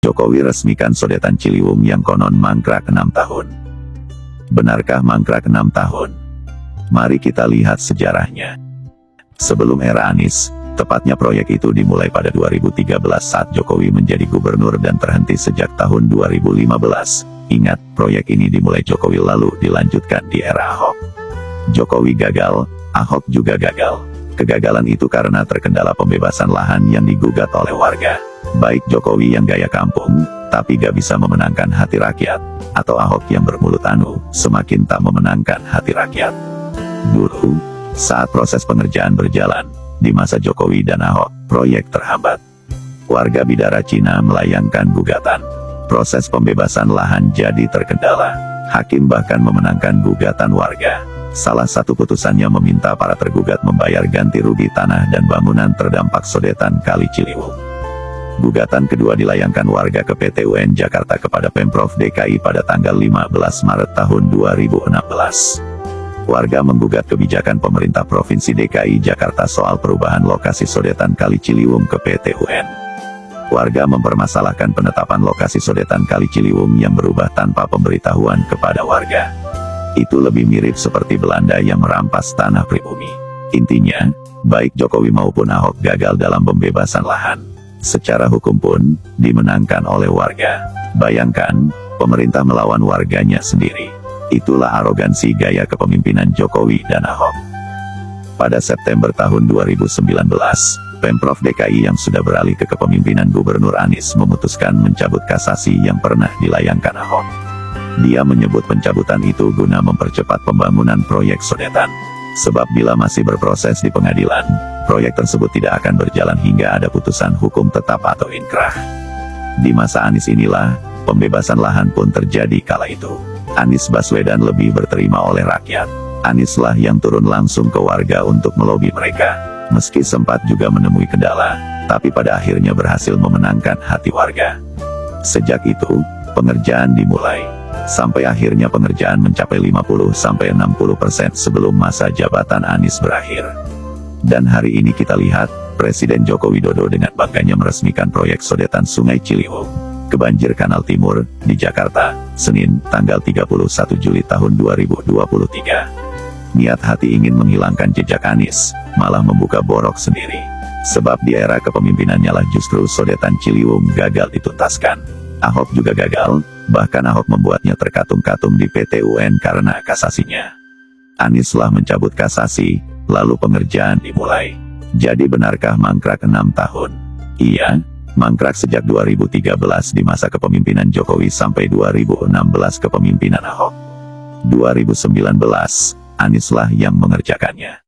Jokowi resmikan sodetan Ciliwung yang konon mangkrak 6 tahun. Benarkah mangkrak 6 tahun? Mari kita lihat sejarahnya. Sebelum era Anies, tepatnya proyek itu dimulai pada 2013 saat Jokowi menjadi gubernur dan terhenti sejak tahun 2015. Ingat, proyek ini dimulai Jokowi lalu dilanjutkan di era Ahok. Jokowi gagal, Ahok juga gagal. Kegagalan itu karena terkendala pembebasan lahan yang digugat oleh warga. Baik Jokowi yang gaya kampung, tapi gak bisa memenangkan hati rakyat, atau Ahok yang bermulut anu, semakin tak memenangkan hati rakyat. Dulu, saat proses pengerjaan berjalan, di masa Jokowi dan Ahok, proyek terhambat. Warga Bidara Cina melayangkan gugatan. Proses pembebasan lahan jadi terkendala. Hakim bahkan memenangkan gugatan warga. Salah satu putusannya meminta para tergugat membayar ganti rugi tanah dan bangunan terdampak sodetan Kali Ciliwung. Gugatan kedua dilayangkan warga ke PT UN Jakarta kepada Pemprov DKI pada tanggal 15 Maret tahun 2016. Warga menggugat kebijakan pemerintah Provinsi DKI Jakarta soal perubahan lokasi sodetan Kali Ciliwung ke PT UN. Warga mempermasalahkan penetapan lokasi sodetan Kali Ciliwung yang berubah tanpa pemberitahuan kepada warga. Itu lebih mirip seperti Belanda yang merampas tanah pribumi. Intinya, baik Jokowi maupun Ahok gagal dalam pembebasan lahan. Secara hukum pun, dimenangkan oleh warga. Bayangkan, pemerintah melawan warganya sendiri. Itulah arogansi gaya kepemimpinan Jokowi dan Ahok. Pada September tahun 2019, Pemprov DKI yang sudah beralih ke kepemimpinan Gubernur Anies memutuskan mencabut kasasi yang pernah dilayangkan Ahok. Dia menyebut pencabutan itu guna mempercepat pembangunan proyek sodetan. Sebab bila masih berproses di pengadilan, proyek tersebut tidak akan berjalan hingga ada putusan hukum tetap atau inkrah. Di masa Anies inilah, pembebasan lahan pun terjadi kala itu. Anies Baswedan lebih berterima oleh rakyat. Anieslah yang turun langsung ke warga untuk melobi mereka. Meski sempat juga menemui kendala, tapi pada akhirnya berhasil memenangkan hati warga. Sejak itu, pengerjaan dimulai. Sampai akhirnya pengerjaan mencapai 50-60% sebelum masa jabatan Anies berakhir. Dan hari ini kita lihat, Presiden Joko Widodo dengan bangganya meresmikan proyek sodetan Sungai Ciliwung ke banjir Kanal Timur, di Jakarta, Senin, tanggal 31 Juli tahun 2023. Niat hati ingin menghilangkan jejak Anies, malah membuka borok sendiri. Sebab di era kepemimpinannya lah justru sodetan Ciliwung gagal dituntaskan. Ahok juga gagal, bahkan Ahok membuatnya terkatung-katung di PT UN karena kasasinya. Anieslah mencabut kasasi, lalu pengerjaan dimulai. Jadi benarkah mangkrak 6 tahun? Iya, mangkrak sejak 2013 di masa kepemimpinan Jokowi sampai 2016 kepemimpinan Ahok. 2019, Anieslah yang mengerjakannya.